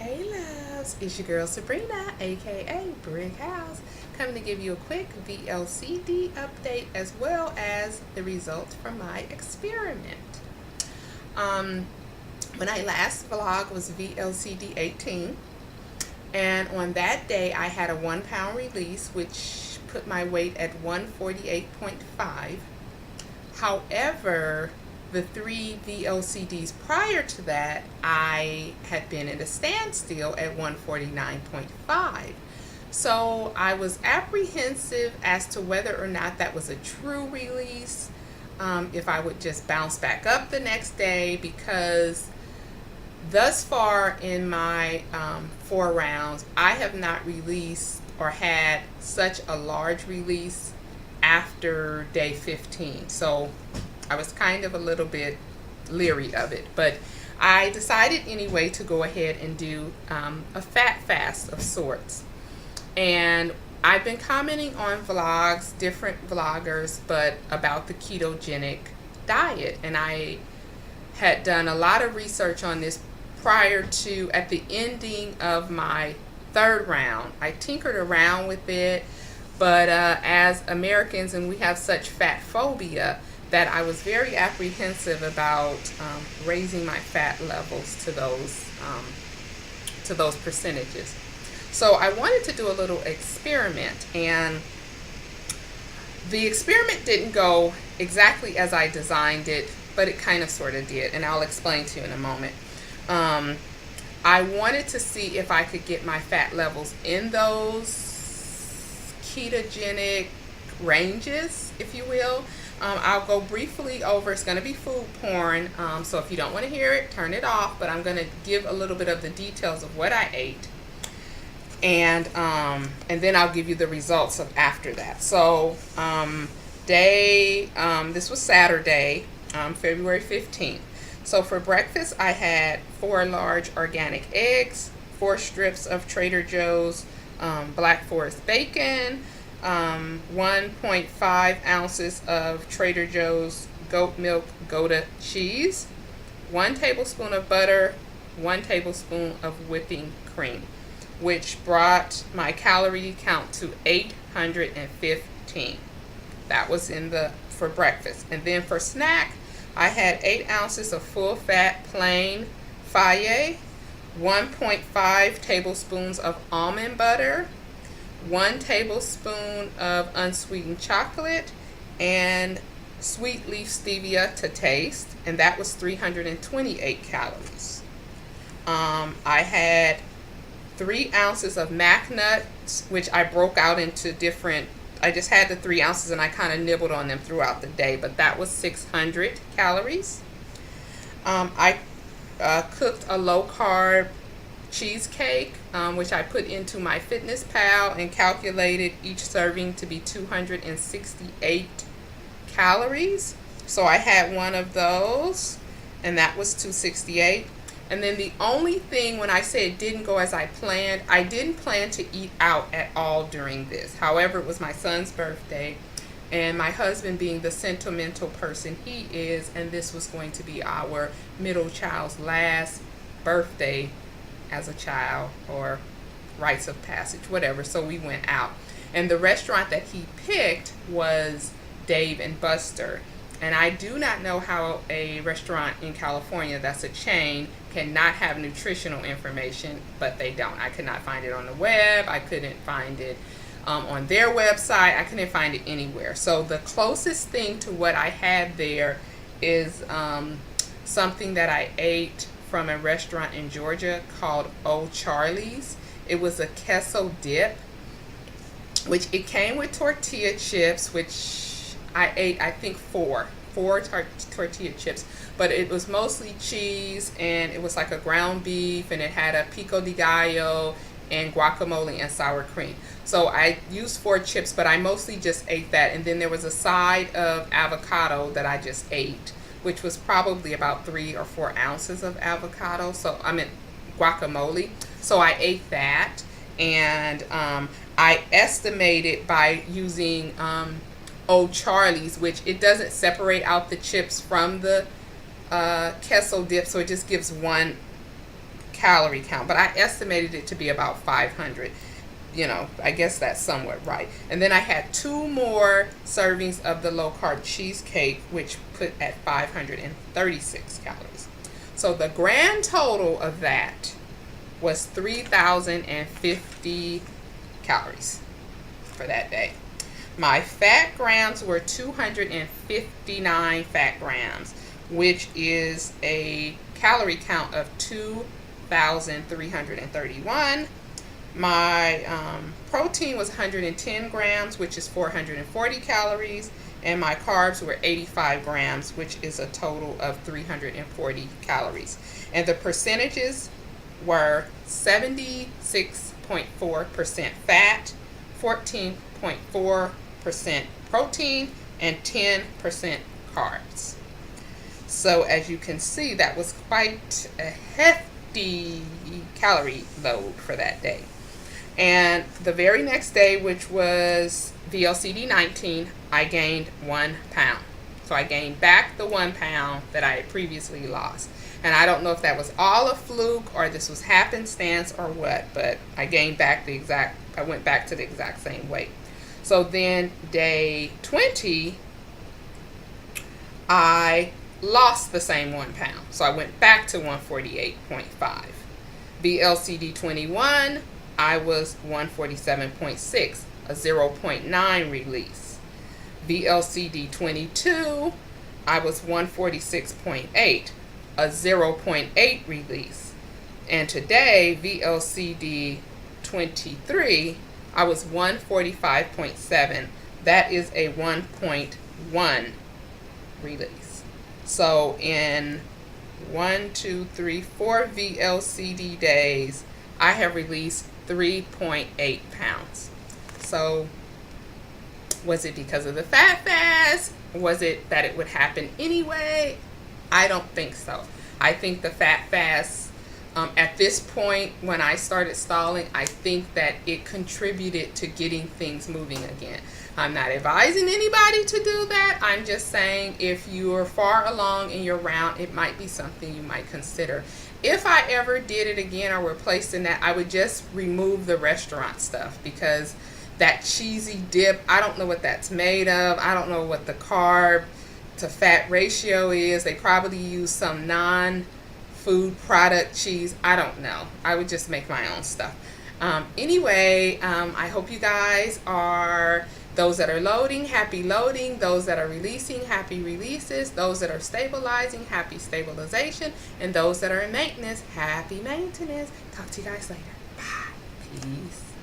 Hey loves, it's your girl Sabrina, aka Brick House, coming to give you a quick VLCD update as well as the results from my experiment. When I last vlogged was VLCD 18, and on that day I had a 1 pound release, which put my weight at 148.5. However, the 3 VLCDs prior to that, I had been at a standstill at 149.5. So I was apprehensive as to whether or not that was a true release, if I would just bounce back up the next day, because thus far in my 4 rounds, I have not released or had such a large release after day 15. So I was kind of a little bit leery of it, but I decided anyway to go ahead and do a fat fast of sorts. And I've been commenting on vlogs, different vloggers, but about the ketogenic diet, and I had done a lot of research on this prior to, at the ending of my 3rd round. I tinkered around with it, but as Americans, and we have such fat phobia, that I was very apprehensive about raising my fat levels to those percentages. So I wanted to do a little experiment, and the experiment didn't go exactly as I designed it, but it kind of sort of did, and I'll explain to you in a moment. I wanted to see if I could get my fat levels in those ketogenic ranges, if you will. I'll go briefly over. It's going to be food porn, so if you don't want to hear it, turn it off, but I'm going to give a little bit of the details of what I ate, and then I'll give you the results of after that. So this was Saturday, February 15th. So for breakfast, I had 4 large organic eggs, 4 strips of Trader Joe's Black Forest bacon, 1.5 ounces of Trader Joe's goat milk Gouda cheese, 1 tablespoon of butter, 1 tablespoon of whipping cream, which brought my calorie count to 815. That was for breakfast. And then for snack, I had 8 ounces of full fat plain Faye, 1.5 tablespoons of almond butter, 1 tablespoon of unsweetened chocolate, and sweet leaf stevia to taste, and that was 328 calories. I had 3 ounces of mac nuts, which I broke out into different, I just had the 3 ounces and I kind of nibbled on them throughout the day, but that was 600 calories. I cooked a low carb cheesecake, which I put into my Fitness Pal and calculated each serving to be 268 calories. So I had 1 of those, and that was 268. And then the only thing, when I say it didn't go as I planned, I didn't plan to eat out at all during this. However, it was my son's birthday, and my husband, being the sentimental person he is, and this was going to be our middle child's last birthday as a child, or rites of passage, whatever. So we went out, and the restaurant that he picked was Dave and Buster. And I do not know how a restaurant in California that's a chain cannot have nutritional information, but they don't. I could not find it on the web. I couldn't find it on their website. I couldn't find it anywhere. So the closest thing to what I had there is something that I ate from a restaurant in Georgia called Old Charlie's. It was a queso dip, which it came with tortilla chips, which I ate, I think, four tortilla chips, but it was mostly cheese, and it was like a ground beef, and it had a pico de gallo and guacamole and sour cream. So I used 4 chips, but I mostly just ate that. And then there was a side of avocado that I just ate, which was probably about 3 or 4 ounces of avocado. So I meant guacamole. So I ate that, and I estimated by using Old Charlie's, which it doesn't separate out the chips from the queso dip, so it just gives one calorie count, but I estimated it to be about 500. You know, I guess that's somewhat right. And then I had 2 more servings of the low carb cheesecake, which put at 536 calories. So the grand total of that was 3,050 calories for that day. My fat grams were 259 fat grams, which is a calorie count of 2,331. My protein was 110 grams, which is 440 calories, and my carbs were 85 grams, which is a total of 340 calories. And the percentages were 76.4% fat, 14.4% protein, and 10% carbs. So as you can see, that was quite a hefty calorie load for that day. And the very next day, which was VLCD 19, I gained 1 pound. So I gained back the 1 pound that I had previously lost. And I don't know if that was all a fluke or this was happenstance or what, but I gained back I went back to the exact same weight. So then day 20, I lost the same 1 pound. So I went back to 148.5. VLCD 21, I was 147.6, a 0.9 release. VLCD 22, I was 146.8, a 0.8 release. And today, VLCD 23, I was 145.7. That is a 1.1 release. So in 4 VLCD days, I have released 3.8 pounds. So was it because of the fat fast? Was it that it would happen anyway? I don't think so. I think the fat fast, at this point when I started stalling, I think that it contributed to getting things moving again. I'm not advising anybody to do that. I'm just saying if you're far along in your round, it might be something you might consider. If I ever did it again or were placed in that, I would just remove the restaurant stuff, because that cheesy dip, I don't know what that's made of. I don't know what the carb to fat ratio is. They probably use some non-food product cheese. I don't know. I would just make my own stuff. Anyway, I hope you guys are, those that are loading, happy loading. Those that are releasing, happy releases. Those that are stabilizing, happy stabilization. And those that are in maintenance, happy maintenance. Talk to you guys later. Bye. Peace.